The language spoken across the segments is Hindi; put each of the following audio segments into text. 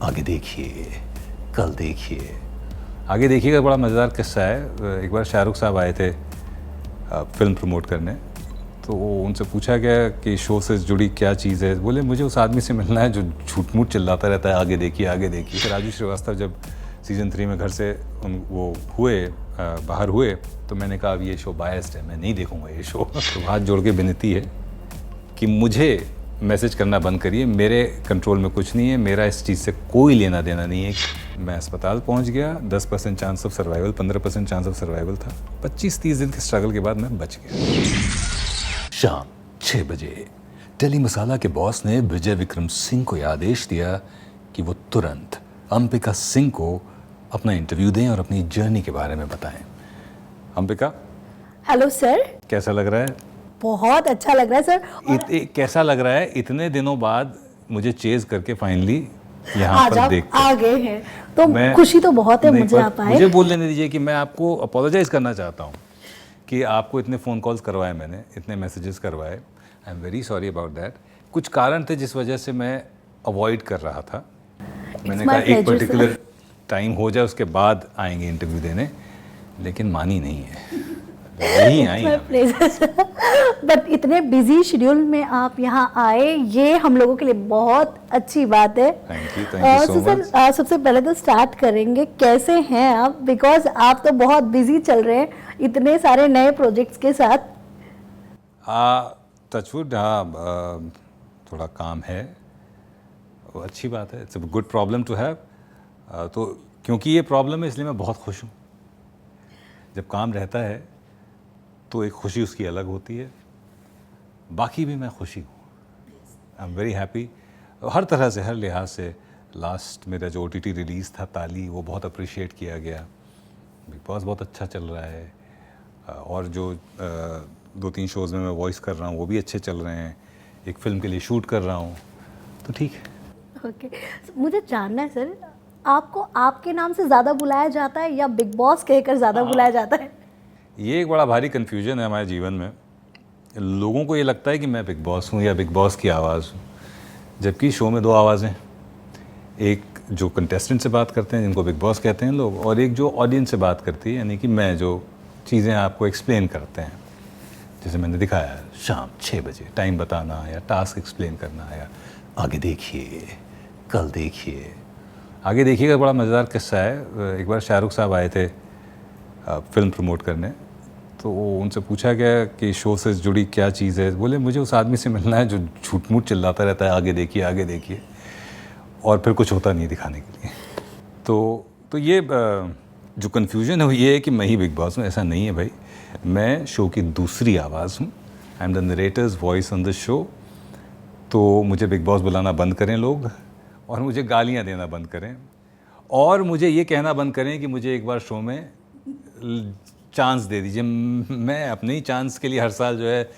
आगे देखिए, कल देखिए। आगे देखिएगा, बड़ा मज़ेदार किस्सा है। एक बार शाहरुख साहब आए थे फिल्म प्रमोट करने, तो उनसे पूछा गया कि शो से जुड़ी क्या चीज़ है। बोले मुझे उस आदमी से मिलना है जो झूठ मूठ चिल्लाता रहता है, आगे देखिए आगे देखिए। फिर राजू श्रीवास्तव जब सीज़न 3 में घर से वो हुए बाहर हुए, तो मैंने कहा अब ये शो बायस्ड है, मैं नहीं देखूंगा ये शो। तो हाथ जोड़ के विनती है कि मुझे मैसेज करना बंद करिए, मेरे कंट्रोल में कुछ नहीं है, मेरा इस चीज़ से कोई लेना देना नहीं है। मैं अस्पताल पहुंच गया, 10% chance of survival, 15% chance of survival था। 25-30 दिन के स्ट्रगल के बाद मैं बच गया। शाम 6 बजे टेली मसाला के बॉस ने विजय विक्रम सिंह को यह आदेश दिया कि वो तुरंत अंबिका सिंह को अपना इंटरव्यू दें और अपनी जर्नी के बारे में बताएं। Ambika, hello sir. कैसा लग रहा है? बहुत अच्छा लग रहा है सर। कैसा लग रहा है इतने दिनों बाद मुझे चेज करके फाइनली यहाँ पर देख आ गए हैं, तो खुशी तो बहुत है मुझे आप आए। मुझे बोल लेने दीजिए कि मैं आपको अपोलोजाइज करना चाहता हूँ कि आपको इतने फ़ोन कॉल्स करवाए, मैंने इतने मैसेजेस करवाए। I am very sorry about that. कुछ कारण थे जिस वजह से मैं अवॉइड कर रहा था। मैंने कहा एक पर्टिकुलर टाइम हो जाए उसके बाद आएंगे इंटरव्यू देने, लेकिन मानी नहीं है, नहीं आई। बट इतने बिजी शेड्यूल में आप यहाँ आए, ये हम लोगों के लिए बहुत अच्छी बात है। Thank you so much. सबसे पहले तो स्टार्ट करेंगे, कैसे हैं आप? बिकॉज आप तो बहुत बिजी चल रहे हैं इतने सारे नए प्रोजेक्ट्स के साथ। टचवुड, हाँ, थोड़ा काम है, वो अच्छी बात है। It's a good problem to have. तो क्योंकि ये प्रॉब्लम है इसलिए मैं बहुत खुश हूँ। जब काम रहता है तो एक खुशी उसकी अलग होती है, बाकी भी मैं खुशी हूँ। आई एम वेरी हैप्पी हर तरह से, हर लिहाज से। लास्ट मेरा जो OTT रिलीज़ था ताली, वो बहुत अप्रिशिएट किया गया। बिग बॉस बहुत अच्छा चल रहा है, और जो 2-3 शोज़ में मैं वॉइस कर रहा हूँ वो भी अच्छे चल रहे हैं। एक फ़िल्म के लिए शूट कर रहा हूँ, तो ठीक है। ओके, मुझे जानना है सर, आपको आपके नाम से ज़्यादा बुलाया जाता है या बिग बॉस कहकर ज़्यादा बुलाया जाता है? ये एक बड़ा भारी कन्फ्यूजन है हमारे जीवन में। लोगों को ये लगता है कि मैं बिग बॉस हूँ या बिग बॉस की आवाज़ हूँ, जबकि शो में 2 आवाज़ें, एक जो कंटेस्टेंट से बात करते हैं जिनको बिग बॉस कहते हैं लोग, और एक जो ऑडियंस से बात करती है, यानी कि मैं जो चीज़ें आपको एक्सप्लेन करते हैं, जैसे मैंने दिखाया शाम 6 बजे टाइम बताना, या टास्क एक्सप्लेन करना, या आगे देखिए, कल देखिए। आगे देखिएगा, बड़ा मज़ेदार किस्सा है। एक बार शाहरुख साहब आए थे फिल्म प्रमोट करने, तो उनसे पूछा गया कि शो से जुड़ी क्या चीज़ है। बोले मुझे उस आदमी से मिलना है जो झूठ मूठ चिल्लाता रहता है, आगे देखिए आगे देखिए, और फिर कुछ होता नहीं दिखाने के लिए। तो ये जो कन्फ्यूजन है वो ये है कि मैं ही बिग बॉस हूँ। ऐसा नहीं है भाई, मैं शो की दूसरी आवाज़ हूँ। I am the narrator's voice on the show. तो मुझे बिग बॉस बुलाना बंद करें लोग, और मुझे गालियाँ देना बंद करें, और मुझे ये कहना बंद करें कि मुझे एक बार शो में चांस दे दीजिए। मैं अपने ही चांस के लिए हर साल जो है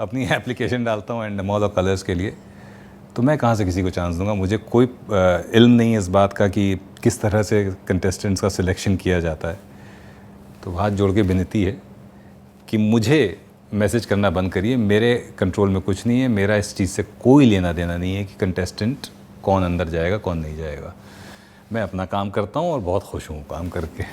अपनी एप्लीकेशन डालता हूँ एंड मॉल ऑफ कलर्स के लिए, तो मैं कहाँ से किसी को चांस दूंगा? मुझे कोई इल्म नहीं है इस बात का कि किस तरह से कंटेस्टेंट्स का सिलेक्शन किया जाता है। तो हाथ जोड़ के विनती है कि मुझे मैसेज करना बंद करिए, मेरे कंट्रोल में कुछ नहीं है, मेरा इस चीज़ से कोई लेना देना नहीं है कि कंटेस्टेंट कौन अंदर जाएगा कौन नहीं जाएगा। मैं अपना काम करता हूँ और बहुत खुश हूँ काम करके।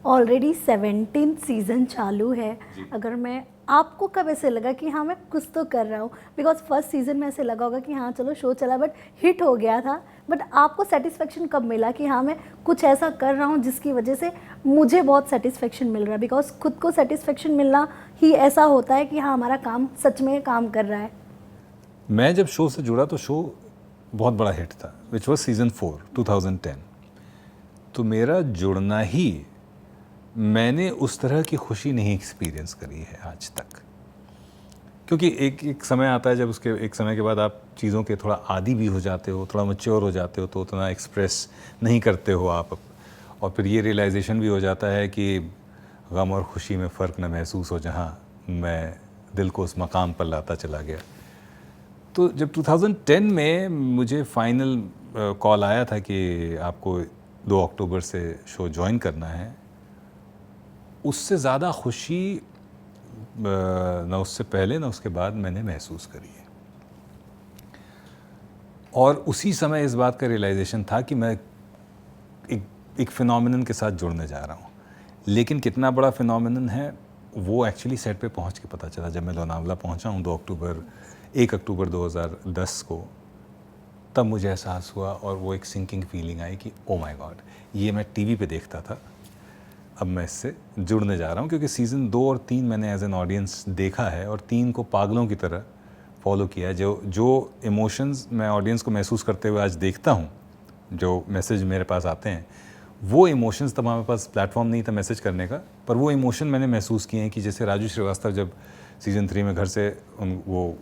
ऑलरेडी 17 सीज़न चालू है। अगर मैं आपको कब ऐसे लगा कि हाँ मैं कुछ तो कर रहा हूँ? बिकॉज फर्स्ट सीज़न में ऐसे लगा होगा कि हाँ चलो शो चला, बट हिट हो गया था, बट आपको सेटिस्फेक्शन कब मिला कि हाँ मैं कुछ ऐसा कर रहा हूँ जिसकी वजह से मुझे बहुत सेटिस्फेक्शन मिल रहा है? बिकॉज खुद को सेटिस्फेक्शन मिलना ही ऐसा होता है कि हाँ हमारा काम सच में काम कर रहा है। मैं जब शो से जुड़ा तो शो बहुत बड़ा हिट था, विच वॉज सीज़न 4 2010। तो मेरा जुड़ना ही, मैंने उस तरह की खुशी नहीं एक्सपीरियंस करी है आज तक। क्योंकि एक समय आता है जब उसके एक समय के बाद आप चीज़ों के थोड़ा आदी भी हो जाते हो, थोड़ा मैच्योर हो जाते हो, तो उतना एक्सप्रेस नहीं करते हो आप। और फिर ये रियलाइजेशन भी हो जाता है कि गम और खुशी में फ़र्क न महसूस हो, जहाँ मैं दिल को उस मकाम पर लाता चला गया। तो जब 2010 में मुझे फाइनल कॉल आया था कि आपको 2 अक्टूबर से शो ज्वाइन करना है, उससे ज़्यादा खुशी न उससे पहले न उसके बाद मैंने महसूस करी है। और उसी समय इस बात का रियलाइजेशन था कि मैं एक फिनोमिनन के साथ जुड़ने जा रहा हूँ। लेकिन कितना बड़ा फिनोमिनन है वो एक्चुअली सेट पे पहुँच के पता चला। जब मैं लोनावला पहुँचा हूँ 1 अक्टूबर 2010 को, तब मुझे एहसास हुआ और वो एक सिंकिंग फीलिंग आई कि ओ माय गॉड, ये मैं टीवी पे देखता था, अब मैं इससे जुड़ने जा रहा हूँ। क्योंकि सीज़न 2 और 3 मैंने एज एन ऑडियंस देखा है और 3 को पागलों की तरह फॉलो किया है। जो इमोशंस मैं ऑडियंस को महसूस करते हुए आज देखता हूँ, जो मैसेज मेरे पास आते हैं, वो इमोशंस तब हमारे पास प्लेटफॉर्म नहीं था मैसेज करने का, पर वो इमोशन मैंने महसूस किए हैं। कि जैसे राजू श्रीवास्तव जब सीज़न 3 में घर से वो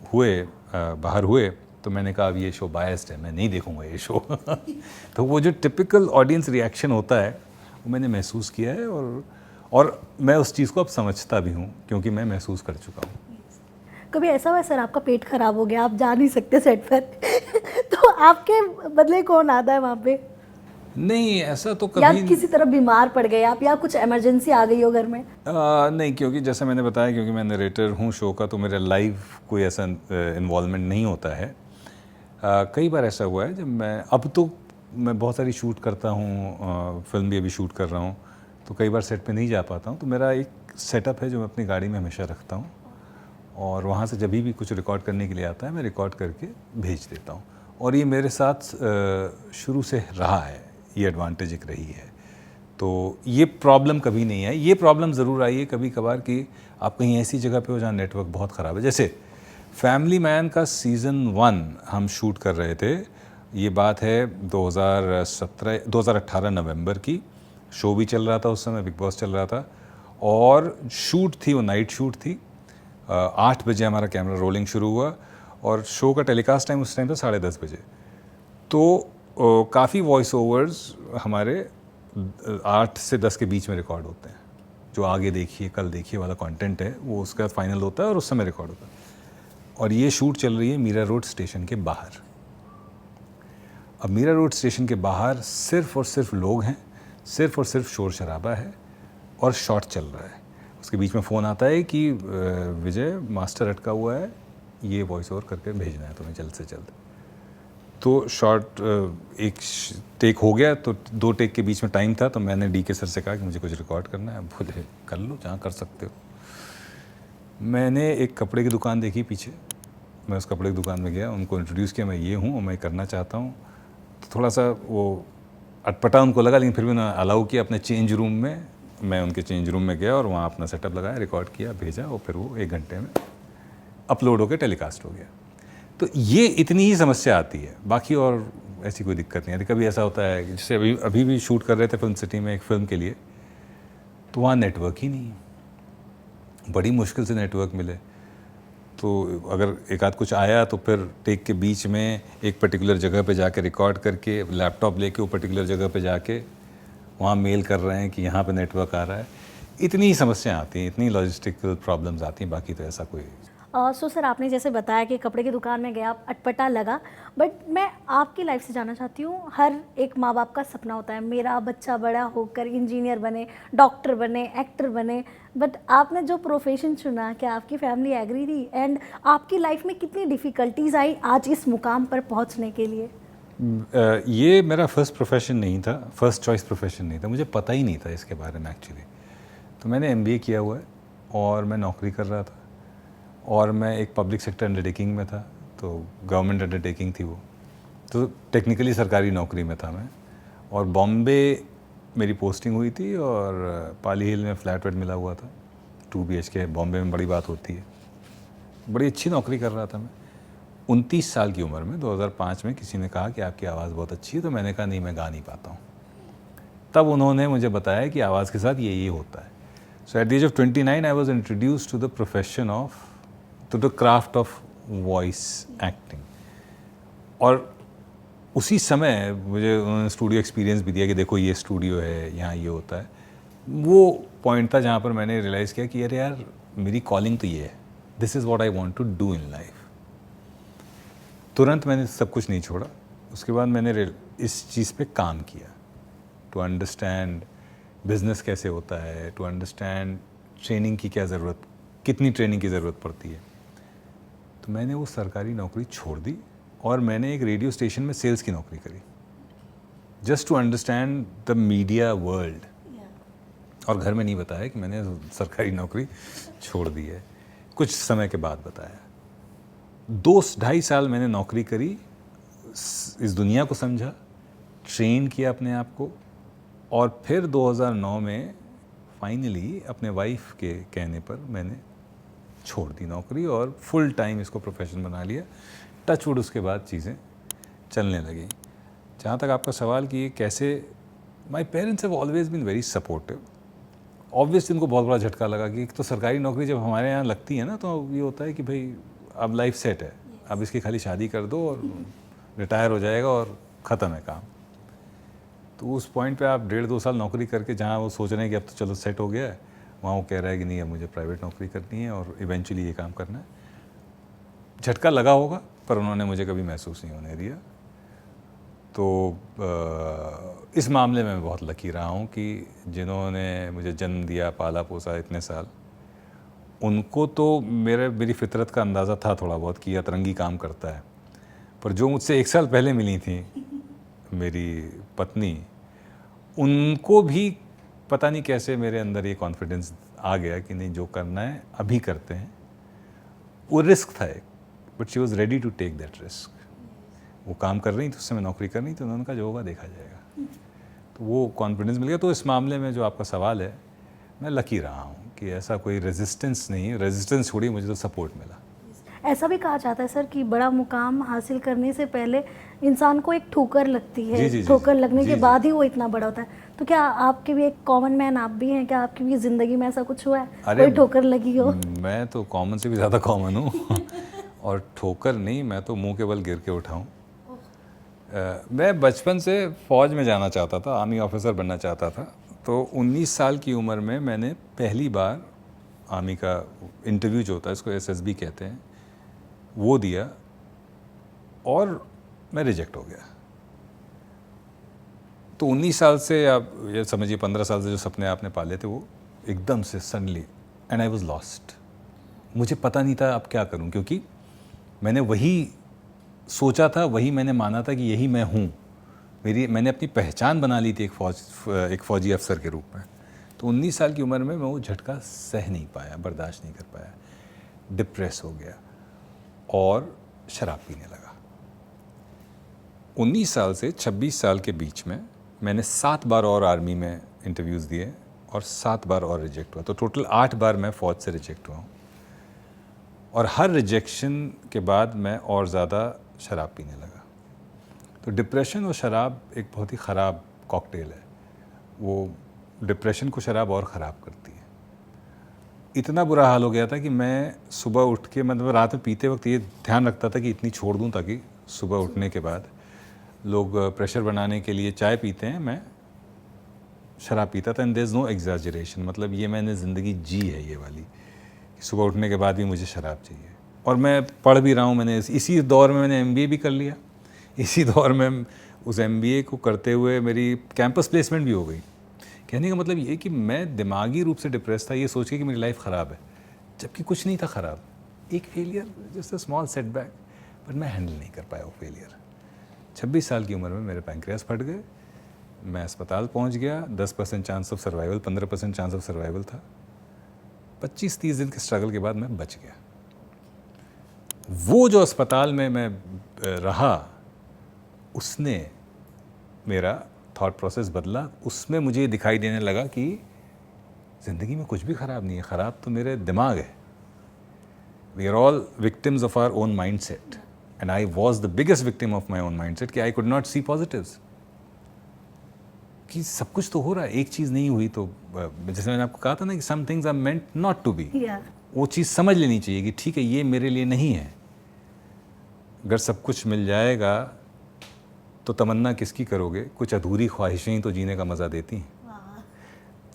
बाहर हुए, तो मैंने कहा अब ये शो बायस्ड है, मैं नहीं देखूंगा ये शो। तो वो जो टिपिकल ऑडियंस रिएक्शन होता है वो मैंने महसूस किया है, और मैं उस चीज़ को अब समझता भी हूँ क्योंकि मैं महसूस कर चुका हूँ। कभी ऐसा हुआ सर आपका पेट खराब हो गया, आप जा नहीं सकते सेट पर तो आपके बदले कौन आता है वहाँ पे? नहीं, ऐसा तो या कभी किसी तरह बीमार पड़ गए आप, या कुछ इमरजेंसी आ गई हो घर में? नहीं, क्योंकि जैसे मैंने बताया, क्योंकि मैं नरेटर हूँ शो का, तो मेरा लाइव कोई ऐसा इन्वॉल्वमेंट नहीं होता है। कई बार ऐसा हुआ है जब अब तो मैं बहुत सारी शूट करता हूँ, फिल्म भी अभी शूट कर रहा हूँ, तो कई बार सेट पे नहीं जा पाता हूँ। तो मेरा एक सेटअप है जो मैं अपनी गाड़ी में हमेशा रखता हूँ, और वहाँ से जब भी कुछ रिकॉर्ड करने के लिए आता है मैं रिकॉर्ड करके भेज देता हूँ। और ये मेरे साथ शुरू से रहा है, ये एडवांटेज एक रही है। तो ये प्रॉब्लम कभी नहीं आई। ये प्रॉब्लम ज़रूर आई है कभी कभार कि आप कहीं ऐसी जगह पे हो जहाँ नेटवर्क बहुत ख़राब है। जैसे फैमिली मैन का सीज़न 1 हम शूट कर रहे थे, ये बात है 2018 नवंबर की। शो भी चल रहा था उस समय, बिग बॉस चल रहा था, और शूट थी, वो नाइट शूट थी। 8 बजे हमारा कैमरा रोलिंग शुरू हुआ और शो का टेलीकास्ट टाइम उस टाइम था 10:30 बजे। तो काफ़ी वॉइस ओवर्स हमारे 8 से 10 के बीच में रिकॉर्ड होते हैं। जो आगे देखिए कल देखिए वाला कंटेंट है वो उसका फाइनल होता है और उस समय रिकॉर्ड होता है। और ये शूट चल रही है मीरा रोड स्टेशन के बाहर। अब मीरा रोड स्टेशन के बाहर सिर्फ और सिर्फ लोग हैं, सिर्फ और सिर्फ शोर शराबा है और शॉट चल रहा है। उसके बीच में फ़ोन आता है कि विजय मास्टर अटका हुआ है, ये वॉइस ओवर करके भेजना है तुम्हें जल्द से जल्द। तो शॉट एक टेक हो गया, तो 2 टेक के बीच में टाइम था, तो मैंने डी के सर से कहा कि मुझे कुछ रिकॉर्ड करना है। बोले कर लो जहाँ कर सकते हो। मैंने एक कपड़े की दुकान देखी पीछे, मैं उस कपड़े की दुकान में गया, उनको इंट्रोड्यूस किया मैं ये हूँ और मैं करना चाहता हूँ। तो थोड़ा सा वो अटपटा उनको लगा, लेकिन फिर भी उन्होंने अलाउ किया अपने चेंज रूम में। मैं उनके चेंज रूम में गया और वहाँ अपना सेटअप लगाया, रिकॉर्ड किया, भेजा, और फिर वो 1 घंटे में अपलोड होकर टेलीकास्ट हो गया। तो ये इतनी ही समस्या आती है, बाकी और ऐसी कोई दिक्कत नहीं आती। कभी ऐसा होता है कि जैसे अभी भी शूट कर रहे थे फिल्म सिटी में एक फ़िल्म के लिए, तो वहाँ नेटवर्क ही नहीं है, बड़ी मुश्किल से नेटवर्क मिले। तो अगर एक आध कुछ आया तो फिर टेक के बीच में एक पर्टिकुलर जगह पे जाके रिकॉर्ड करके लैपटॉप लेके वो पर्टिकुलर जगह पे जाके वहाँ मेल कर रहे हैं कि यहाँ पे नेटवर्क आ रहा है। इतनी ही समस्याएं आती हैं, इतनी लॉजिस्टिकल प्रॉब्लम्स आती हैं, बाकी तो ऐसा कोई। सो सर आपने जैसे बताया कि कपड़े की दुकान में गया, अटपटा लगा, बट मैं आपकी लाइफ से जानना चाहती हूँ, हर एक माँ बाप का सपना होता है मेरा बच्चा बड़ा होकर इंजीनियर बने, डॉक्टर बने, एक्टर बने, बट आपने जो प्रोफेशन चुना, क्या आपकी फैमिली एग्री थी? एंड आपकी लाइफ में कितनी डिफ़िकल्टीज आई आज इस मुकाम पर पहुँचने के लिए? ये मेरा फर्स्ट प्रोफेशन नहीं था, फर्स्ट चॉइस प्रोफेशन नहीं था, मुझे पता ही नहीं था इसके बारे में एक्चुअली। तो मैंने MBA किया हुआ है और मैं नौकरी कर रहा था, और मैं एक पब्लिक सेक्टर अंडरटेकिंग में था, तो गवर्नमेंट अंडरटेकिंग थी वो, तो टेक्निकली सरकारी नौकरी में था मैं। और बॉम्बे मेरी पोस्टिंग हुई थी और पाली हिल में फ्लैट वेट मिला हुआ था, 2 BHK। बॉम्बे में बड़ी बात होती है, बड़ी अच्छी नौकरी कर रहा था मैं। 29 साल की उम्र में 2005 में किसी ने कहा कि आपकी आवाज़ बहुत अच्छी है, तो मैंने कहा नहीं, मैं गा नहीं पाता हूँ। तब उन्होंने मुझे बताया कि आवाज़ के साथ ये होता है। So at the age of 29 I was introduced to the profession of, to the craft of voice acting. और उसी समय मुझे उन्होंने स्टूडियो एक्सपीरियंस भी दिया कि देखो ये स्टूडियो है, यहाँ ये होता है। वो पॉइंट था जहाँ पर मैंने रियलाइज़ किया कि अरे यार, मेरी कॉलिंग तो ये है, this is what I want to do in life. तुरंत मैंने सब कुछ नहीं छोड़ा, उसके बाद मैंने इस चीज़ पे काम किया, टू अंडरस्टैंड बिजनेस कैसे होता है, टू अंडरस्टैंड ट्रेनिंग की क्या ज़रूरत, कितनी ट्रेनिंग की ज़रूरत पड़ती है। तो मैंने वो सरकारी नौकरी छोड़ दी और मैंने एक रेडियो स्टेशन में सेल्स की नौकरी करी, just to understand the media world. और घर में नहीं बताया कि मैंने सरकारी नौकरी छोड़ दी है, कुछ समय के बाद बताया। 2-2.5 साल मैंने नौकरी करी, इस दुनिया को समझा, ट्रेन किया अपने आप को, और फिर 2009 में फाइनली अपने वाइफ के कहने पर मैंने छोड़ दी नौकरी और फुल टाइम इसको प्रोफेशन बना लिया। टचवुड उसके बाद चीज़ें चलने लगी। जहाँ तक आपका सवाल कि ये कैसे, my parents have always been very supportive. Obviously उनको बहुत बड़ा झटका लगा कि तो सरकारी नौकरी जब हमारे यहाँ लगती है ना, तो ये होता है कि भाई अब लाइफ सेट है, अब इसकी खाली शादी कर दो और रिटायर हो जाएगा और ख़त्म है काम। तो उस पॉइंट पे आप 1.5-2 साल नौकरी करके जहाँ वो सोच रहे हैं कि अब तो चलो सेट हो गया है, वहाँ वो कह रहा है कि नहीं अब मुझे प्राइवेट नौकरी करनी है और इवेंचुअली ये काम करना है। झटका लगा होगा पर उन्होंने मुझे कभी महसूस नहीं होने दिया। तो इस मामले में मैं बहुत लकी रहा हूँ कि जिन्होंने मुझे जन्म दिया, पाला पोसा इतने साल, उनको तो मेरी फितरत का अंदाज़ा था थोड़ा बहुत कि अतरंगी काम करता है। पर जो मुझसे 1 साल पहले मिली थी मेरी पत्नी, उनको भी पता नहीं कैसे मेरे अंदर ये कॉन्फिडेंस आ गया कि नहीं जो करना है अभी करते हैं। वो रिस्क था एक, but she was ready to take that risk. वो काम कर रही थी, उससे मैं नौकरी कर रही थी, उन्होंने कहा जो होगा देखा जाएगा। तो वो कॉन्फिडेंस मिल गया। तो इस मामले में जो आपका सवाल है, मैं लकी रहा हूँ कि ऐसा कोई रेजिस्टेंस नहीं, रेजिस्टेंस छोड़ी, मुझे तो सपोर्ट मिला। ऐसा भी कहा जाता है सर कि बड़ा मुकाम हासिल करने से पहले इंसान को एक ठोकर लगती है, ठोकर लगने के बाद ही वो इतना बड़ा होता है। तो क्या आपके भी एक कॉमन मैन आप भी हैं, क्या आपकी भी ज़िंदगी में ऐसा कुछ हुआ है, कोई ठोकर लगी हो? मैं तो कॉमन से भी ज़्यादा कॉमन हूँ और ठोकर नहीं, मैं तो मुंह के बल गिर के उठा हूँ। मैं बचपन से फ़ौज में जाना चाहता था, आर्मी ऑफिसर बनना चाहता था। तो 19 साल की उम्र में मैंने पहली बार आर्मी का इंटरव्यू जो होता है, इसको SSB कहते हैं, वो दिया और मैं रिजेक्ट हो गया। तो 19 साल से आप ये समझिए 15 साल से जो सपने आपने पाले थे वो एकदम से suddenly, and I was lost. मुझे पता नहीं था अब क्या करूं, क्योंकि मैंने वही सोचा था, वही मैंने माना था कि यही मैं हूं। मैंने अपनी पहचान बना ली थी एक फ़ौजी अफसर के रूप में। तो 19 साल की उम्र में मैं वो झटका सह नहीं पाया, बर्दाश्त नहीं कर पाया, डिप्रेस हो गया और शराब पीने लगा। 19 साल से 26 साल के बीच में मैंने 7 बार और आर्मी में इंटरव्यूज़ दिए और 7 बार और रिजेक्ट हुआ। तो टोटल 8 बार मैं फ़ौज से रिजेक्ट हुआ हूँ। और हर रिजेक्शन के बाद मैं और ज़्यादा शराब पीने लगा। तो डिप्रेशन और शराब एक बहुत ही ख़राब कॉकटेल है। वो डिप्रेशन को शराब और ख़राब करती है। इतना बुरा हाल हो गया था कि मैं सुबह उठ के, मतलब रात में पीते वक्त ये ध्यान रखता था कि इतनी छोड़ दूं ताकि सुबह उठने के बाद, लोग प्रेशर बनाने के लिए चाय पीते हैं, मैं शराब पीता था। And there is no exaggeration, मतलब ये मैंने ज़िंदगी जी है ये वाली, कि सुबह उठने के बाद भी मुझे शराब चाहिए। और मैं पढ़ भी रहा हूँ, मैंने इसी दौर में मैंने MBA भी कर लिया। इसी दौर में उस MBA को करते हुए मेरी कैंपस प्लेसमेंट भी हो गई। कहने का मतलब ये कि मैं दिमागी रूप से डिप्रेस था, ये सोच के कि मेरी लाइफ ख़राब है, जबकि कुछ नहीं था ख़राब। एक failure, just a small setback, पर मैं हैंडल नहीं कर पाया वो फेलियर। 26 साल की उम्र में मेरे पैंक्रियास फट गए, मैं अस्पताल पहुंच गया। 10% chance of survival, 15% chance of survival था। 25-30 दिन के स्ट्रगल के बाद मैं बच गया। वो जो अस्पताल में मैं रहा, उसने मेरा थॉट प्रोसेस बदला। उसमें मुझे दिखाई देने लगा कि ज़िंदगी में कुछ भी ख़राब नहीं है, ख़राब तो मेरे दिमाग है। We are all victims of our own mind set, and I was the biggest victim of my own mind set, कि I could not see positives, कि सब कुछ तो हो रहा है, एक चीज़ नहीं हुई तो, जैसे मैंने आपको कहा था ना कि some things are meant not to be, वो चीज़ समझ लेनी चाहिए कि ठीक है ये मेरे लिए नहीं है। अगर सब कुछ मिल जाएगा तो तमन्ना किसकी करोगे, कुछ अधूरी ख्वाहिशें ही तो जीने का मज़ा देती हैं।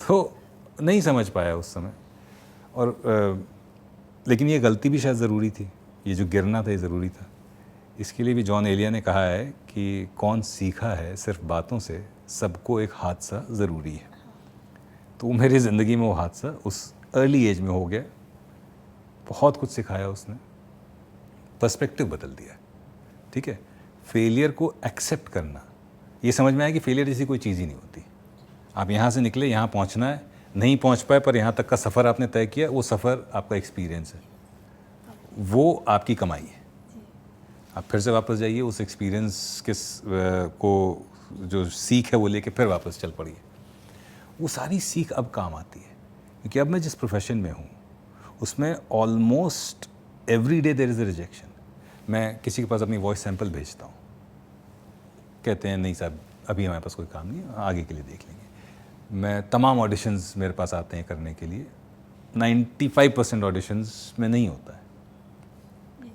तो नहीं समझ पाया उस समय, और लेकिन ये गलती भी शायद ज़रूरी थी, ये जो गिरना था ये ज़रूरी था। इसके लिए भी जॉन एलिया ने कहा है कि कौन सीखा है सिर्फ बातों से, सबको एक हादसा ज़रूरी है। तो मेरी ज़िंदगी में वो हादसा उस अर्ली एज में हो गया। बहुत कुछ सिखाया उसने, पर्सपेक्टिव बदल दिया। ठीक है, फेलियर को एक्सेप्ट करना, ये समझ में आया कि फेलियर जैसी कोई चीज़ ही नहीं होती। आप यहाँ से निकले, यहाँ पहुँचना है, नहीं पहुँच पाए पर यहाँ तक का सफ़र आपने तय किया, वो सफ़र आपका एक्सपीरियंस है, वो आपकी कमाई है। आप फिर से वापस जाइए, उस एक्सपीरियंस के को जो सीख है वो लेके फिर वापस चल पड़िए। वो सारी सीख अब काम आती है, क्योंकि अब मैं जिस प्रोफेशन में हूँ उसमें almost every day there is a rejection. मैं किसी के पास अपनी वॉइस सैंपल भेजता हूँ, कहते हैं नहीं साहब अभी हमारे पास कोई काम नहीं है, आगे के लिए देख लेंगे। मैं तमाम ऑडिशंस मेरे पास आते हैं करने के लिए, 95% ऑडिशंस में नहीं होता है,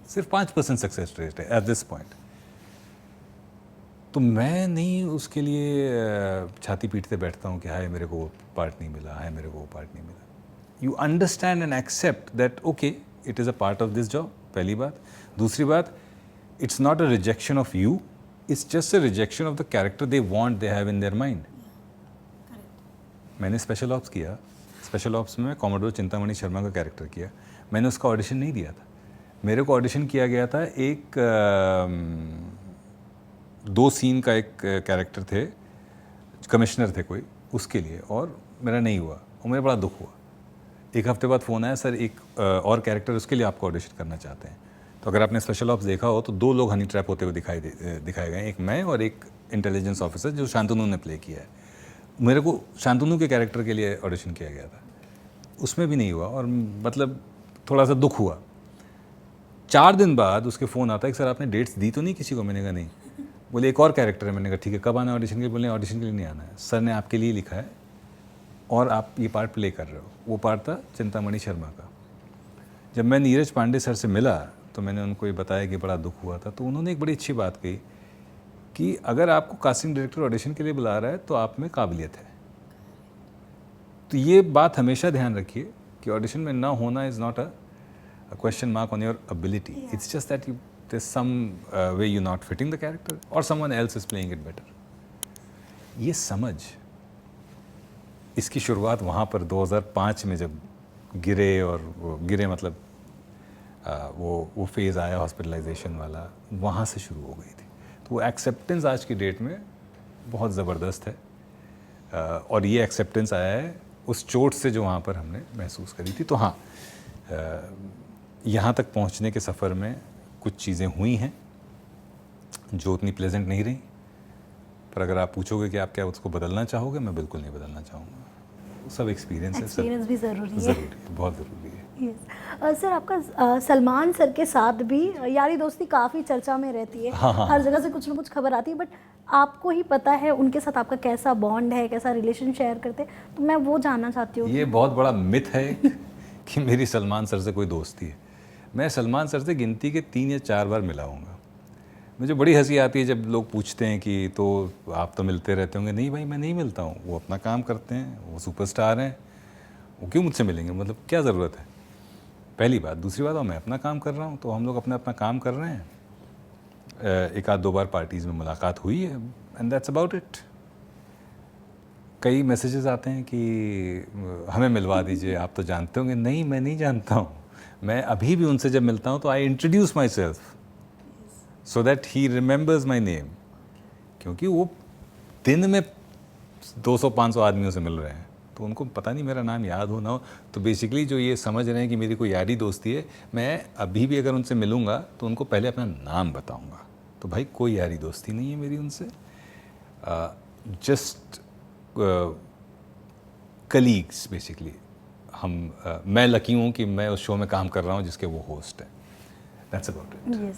सिर्फ 5% सक्सेस रेट है एट दिस पॉइंट। तो मैं नहीं उसके लिए छाती पीटते बैठता हूँ कि हाय मेरे को वो पार्ट नहीं मिला, हाय मेरे को वो पार्ट नहीं मिला। You understand and accept that okay it is a part of this job, पहली बात। दूसरी बात, it's not a rejection of you, it's just a rejection of the character they want, they have in their mind. मैंने स्पेशल ऑप्स किया, स्पेशल ऑप्स में कॉमोडोर चिंतामणि शर्मा का कैरेक्टर किया। मैंने उसका ऑडिशन नहीं दिया था, मेरे को ऑडिशन किया गया था एक 2 सीन का एक कैरेक्टर थे, कमिश्नर थे कोई, उसके लिए, और मेरा नहीं हुआ और मुझे बड़ा दुख हुआ। एक हफ्ते बाद फ़ोन आया, सर एक और कैरेक्टर उसके लिए आपको ऑडिशन करना चाहते हैं। तो अगर आपने स्पेशल ऑप्स देखा हो तो 2 लोग हनी ट्रैप होते हुए दिखाए गए, एक मैं और एक इंटेलिजेंस ऑफिसर जो शांतनु ने प्ले किया है। मेरे को शांतनु के कैरेक्टर के लिए ऑडिशन किया गया था, उसमें भी नहीं हुआ और मतलब थोड़ा सा दुख हुआ। 4 दिन बाद उसके फ़ोन आता है कि सर आपने डेट्स दी तो नहीं किसी को? मैंने कहा नहीं। बोले एक और कैरेक्टर है। मैंने कहा ठीक है, कब आना है ऑडिशन के लिए? बोले ऑडिशन के लिए नहीं आना है, सर ने आपके लिए लिखा है और आप ये पार्ट प्ले कर रहे हो। वो पार्ट था चिंतामणि शर्मा का। जब मैं नीरज पांडे सर से मिला तो मैंने उनको ये बताया कि बड़ा दुख हुआ था, तो उन्होंने एक बड़ी अच्छी बात कही कि अगर आपको कास्टिंग डायरेक्टर ऑडिशन के लिए बुला रहा है तो आप में काबिलियत है। तो ये बात हमेशा ध्यान रखिए कि ऑडिशन में ना होना is not a question mark on your ability, it's just that you there's some way you're not fitting the character or someone else is playing it better. ये समझ, इसकी शुरुआत वहाँ पर 2005 में जब गिरे, और वो गिरे मतलब वो फेज़ आया हॉस्पिटलाइजेशन वाला, वहाँ से शुरू हो गई थी। तो वो एक्सेप्टेंस आज की डेट में बहुत ज़बरदस्त है, और ये एक्सेप्टेंस आया है उस चोट से जो वहाँ पर हमने महसूस करी थी। तो हाँ, यहाँ तक पहुँचने के सफ़र में कुछ चीज़ें हुई हैं जो उतनी प्लेजेंट नहीं रही, पर अगर आप पूछोगे कि आप क्या उसको बदलना चाहोगे, मैं बिल्कुल नहीं बदलना चाहूँगा। सब एक्सपीरियंस है, एक्सपीरियंस भी ज़रूरी है, बहुत ज़रूरी है। यस सर, आपका सलमान सर के साथ भी यारी दोस्ती काफ़ी चर्चा में रहती है। हाँ। हर जगह से कुछ ना कुछ खबर आती है, बट आपको ही पता है उनके साथ आपका कैसा बॉन्ड है, कैसा रिलेशन शेयर करते हैं, तो मैं वो जानना चाहती हूँ। ये बहुत बड़ा मिथ है कि मेरी सलमान सर से कोई दोस्ती है। मैं सलमान सर से गिनती के 3 या 4 बार मिला हूँगा। मुझे बड़ी हंसी आती है जब लोग पूछते हैं कि तो आप तो मिलते रहते होंगे। नहीं भाई, मैं नहीं मिलता हूँ, वो अपना काम करते हैं, वो सुपरस्टार हैं, वो क्यों मुझसे मिलेंगे, मतलब क्या ज़रूरत है, पहली बात। दूसरी बात, मैं अपना काम कर रहा हूँ, तो हम लोग अपना काम कर रहे हैं। 1-2 बार पार्टीज़ में मुलाकात हुई है, एंड दैट्स अबाउट इट। कई मैसेजेस आते हैं कि हमें मिलवा दीजिए, आप तो जानते होंगे। नहीं, मैं नहीं जानता हूँ। मैं अभी भी उनसे जब मिलता हूँ तो I introduce my self so that he remembers my name, क्योंकि वो दिन में 200-500 आदमियों से मिल रहे हैं, तो उनको पता नहीं मेरा नाम याद हो ना हो। तो बेसिकली जो ये समझ रहे हैं कि मेरी कोई यारी दोस्ती है, मैं अभी भी अगर उनसे मिलूँगा तो उनको पहले अपना नाम बताऊँगा। तो भाई कोई यारी दोस्ती नहीं है मेरी उनसे, जस्ट कलीग्स बेसिकली। मैं लकी हूँ कि मैं उस शो में काम कर रहा हूँ जिसके वो होस्ट हैं। That's about it. Yes,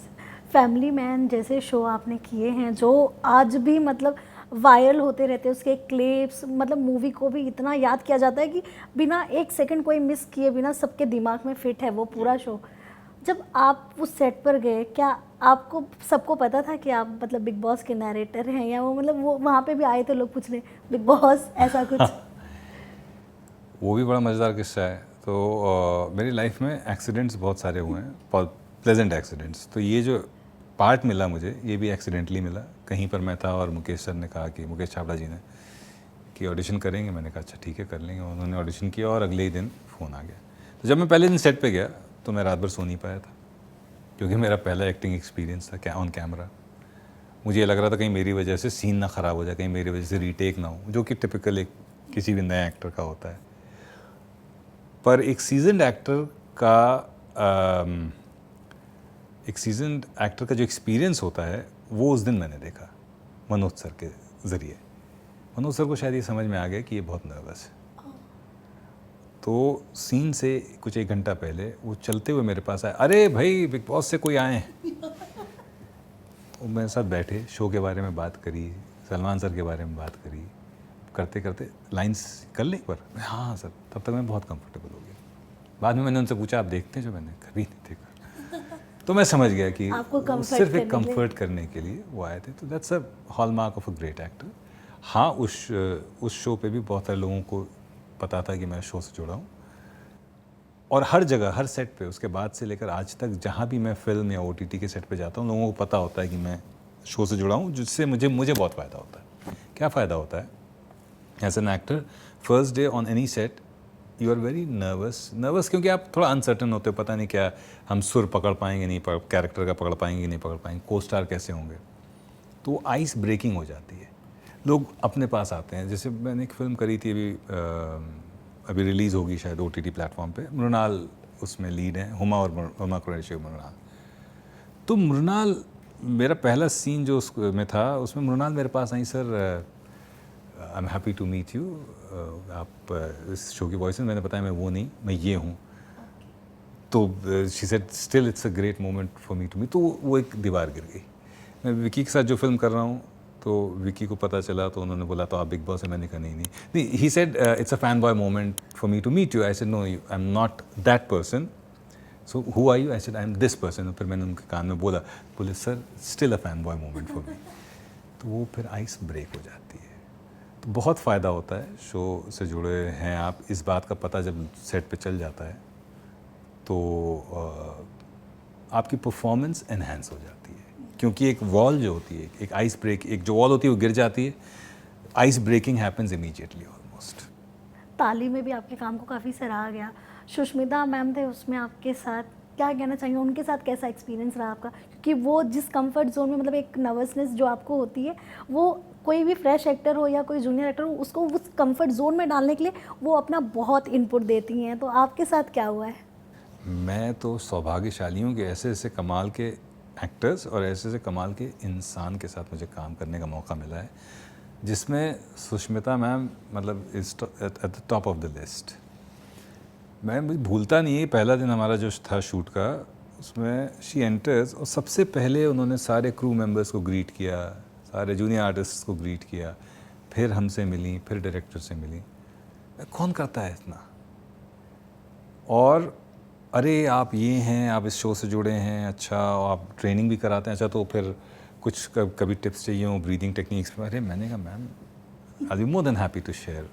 family man जैसे शो आपने किए हैं जो आज भी मतलब वायरल होते रहते हैं, उसके क्लिप्स, मतलब मूवी को भी इतना याद किया जाता है कि बिना 1 सेकंड कोई मिस किए बिना सबके दिमाग में फिट है वो पूरा शो। जब आप उस सेट पर गए, क्या आपको सबको पता था कि आप मतलब बिग बॉस के नैरेटर हैं, या वो मतलब वो वहाँ पे भी आए थे लोग पूछने बिग बॉस ऐसा कुछ? वो भी बड़ा मज़ेदार किस्सा है। तो मेरी लाइफ में एक्सीडेंट्स बहुत सारे हुए हैं, प्लेजेंट एक्सीडेंट्स। तो ये जो पार्ट मिला मुझे, ये भी एक्सीडेंटली मिला। कहीं पर मैं था और मुकेश सर ने कहा कि, मुकेश छाबड़ा जी ने, कि ऑडिशन करेंगे। मैंने कहा अच्छा ठीक है कर लेंगे। उन्होंने ऑडिशन किया और अगले ही दिन फ़ोन आ गया। तो जब मैं पहले दिन सेट पे गया तो मैं रात भर सो नहीं पाया था। क्योंकि मेरा पहला एक्टिंग एक्सपीरियंस था ऑन कैमरा। मुझे ये लग रहा था कहीं मेरी वजह से सीन ना ख़राब हो जाए, कहीं मेरी वजह से रीटेक ना हो, जो कि टिपिकल एक किसी भी नए एक्टर का होता है। पर एक सीजनड एक्टर का जो एक्सपीरियंस होता है वो उस दिन मैंने देखा मनोज सर के ज़रिए। मनोज सर को शायद ये समझ में आ गया कि ये बहुत नर्वस है। तो सीन से कुछ 1 घंटा पहले वो चलते हुए मेरे पास आए, अरे भाई बिग बॉस से कोई आए हैं। वो मेरे साथ बैठे, शो के बारे में बात करी, सलमान सर के बारे में बात करी, करते करते लाइंस कर ली पर हाँ सर, तब तक मैं बहुत कंफर्टेबल हो गया। बाद में मैंने उनसे पूछा आप देखते हैं जो, मैंने कभी नहीं देखा। तो मैं समझ गया कि आपको वो comfort सिर्फ एक करने के लिए। कंफर्ट करने के लिए वो आए थे। तो that's a hallmark of a great actor. हाँ, उस शो पे भी बहुत सारे लोगों को पता था कि मैं शो से जुड़ा हूँ, और हर जगह हर सेट पे उसके बाद से लेकर आज तक जहाँ भी मैं फिल्म या OTT के सेट पे जाता हूँ, लोगों को पता होता है कि मैं शो से जुड़ा हूँ, जिससे मुझे बहुत फ़ायदा होता है। क्या फ़ायदा होता है? As an actor, first day on any set you are very nervous क्योंकि आप थोड़ा अनसर्टन होते हो, पता नहीं क्या हम सुर पकड़ पाएंगे नहीं, कैरेक्टर का पकड़ पाएंगे नहीं पकड़ पाएंगे, को स्टार कैसे होंगे। तो आइस ब्रेकिंग हो जाती है, लोग अपने पास आते हैं। जैसे मैंने एक फ़िल्म करी थी अभी रिलीज़ होगी शायद OTT प्लेटफॉर्म पे, मृणाल उसमें लीड है, हुमा कुरैशी मृणाल। तो मृणाल, मेरा पहला सीन जो उसमें था, उसमें मृणाल मेरे पास आई, sir I am happy to meet you, आप इस शो की वॉइस हैं। मैंने बताया मैं वो नहीं, मैं ये हूँ। तो she said still it's a great moment for me to meet. तो वो एक दीवार गिर गई। मैं विकी के साथ जो फिल्म कर रहा हूँ, तो विकी को पता चला, तो उन्होंने बोला तो आप बिग बॉस है? मैंने कहा नहीं। He said it's a fan boy moment for me to meet you. I said no, I am not that person, so who are you? I said I am this person. फिर मैंने उनके कान में बोले sir still a fan boy moment for me. तो वो फिर आइस ब्रेक हो जाती है। तो बहुत फ़ायदा होता है शो से जुड़े हैं आप, इस बात का पता जब सेट पे चल जाता है तो आपकी परफॉर्मेंस एनहेंस हो जाती है। क्योंकि एक वॉल जो होती है, एक आइस ब्रेक, एक जो वॉल होती है वो गिर जाती है, ice breaking happens immediately almost. ताली में भी आपके काम को काफ़ी सराहा गया। सुष्मिता मैम थे उसमें आपके साथ, क्या कहना चाहिए उनके साथ, कैसा एक्सपीरियंस रहा आपका? क्योंकि वो जिस कंफर्ट जोन में, मतलब एक नर्वसनेस जो आपको होती है, वो कोई भी फ्रेश एक्टर हो या कोई जूनियर एक्टर हो, उसको उस कंफर्ट जोन में डालने के लिए वो अपना बहुत इनपुट देती हैं। तो आपके साथ क्या हुआ है? मैं तो सौभाग्यशाली हूँ कि ऐसे ऐसे कमाल के एक्टर्स और ऐसे ऐसे कमाल के इंसान के साथ मुझे काम करने का मौका मिला है, जिसमें सुष्मिता मैम मतलब is at the top of the list. मैं भूलता नहीं है, पहला दिन हमारा जो था शूट का, उसमें शी एंटर्स और सबसे पहले उन्होंने सारे क्रू मेंबर्स को ग्रीट किया, सारे जूनियर आर्टिस्ट को ग्रीट किया, फिर हमसे मिली, फिर डायरेक्टर से मिली। कौन करता है इतना? और अरे आप ये हैं, आप इस शो से जुड़े हैं, अच्छा आप ट्रेनिंग भी कराते हैं, अच्छा तो फिर कुछ कभी टिप्स चाहिए हो ब्रीदिंग टेक्निक्स पे। अरे मैंने कहा ma'am I be more than happy to share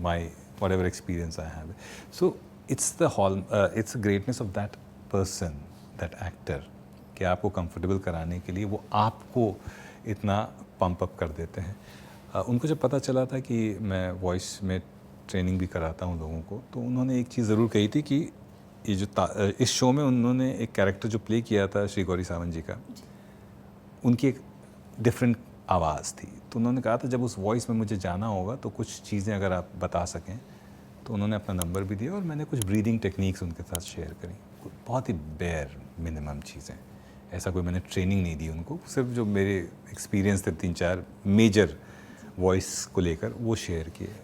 my whatever experience I have. So it's the greatness of that person, that actor, कि आपको कंफर्टेबल कराने के लिए वो आपको इतना पंप अप कर देते हैं। उनको जब पता चला था कि मैं वॉइस में ट्रेनिंग भी कराता हूँ लोगों को, तो उन्होंने एक चीज़ ज़रूर कही थी कि ये जो इस शो में उन्होंने एक कैरेक्टर जो प्ले किया था श्री गौरी सावंत जी का, उनकी एक डिफरेंट आवाज़ थी। तो उन्होंने कहा था जब उस वॉइस में मुझे जाना होगा तो कुछ चीज़ें अगर आप बता सकें। तो उन्होंने अपना नंबर भी दिया और मैंने कुछ ब्रीदिंग टेक्निक्स उनके साथ शेयर करी, बहुत ही बेयर मिनिमम चीज़ें। ऐसा कोई मैंने ट्रेनिंग नहीं दी उनको, सिर्फ जो मेरे एक्सपीरियंस थे 3-4 मेजर वॉइस को लेकर वो शेयर किए।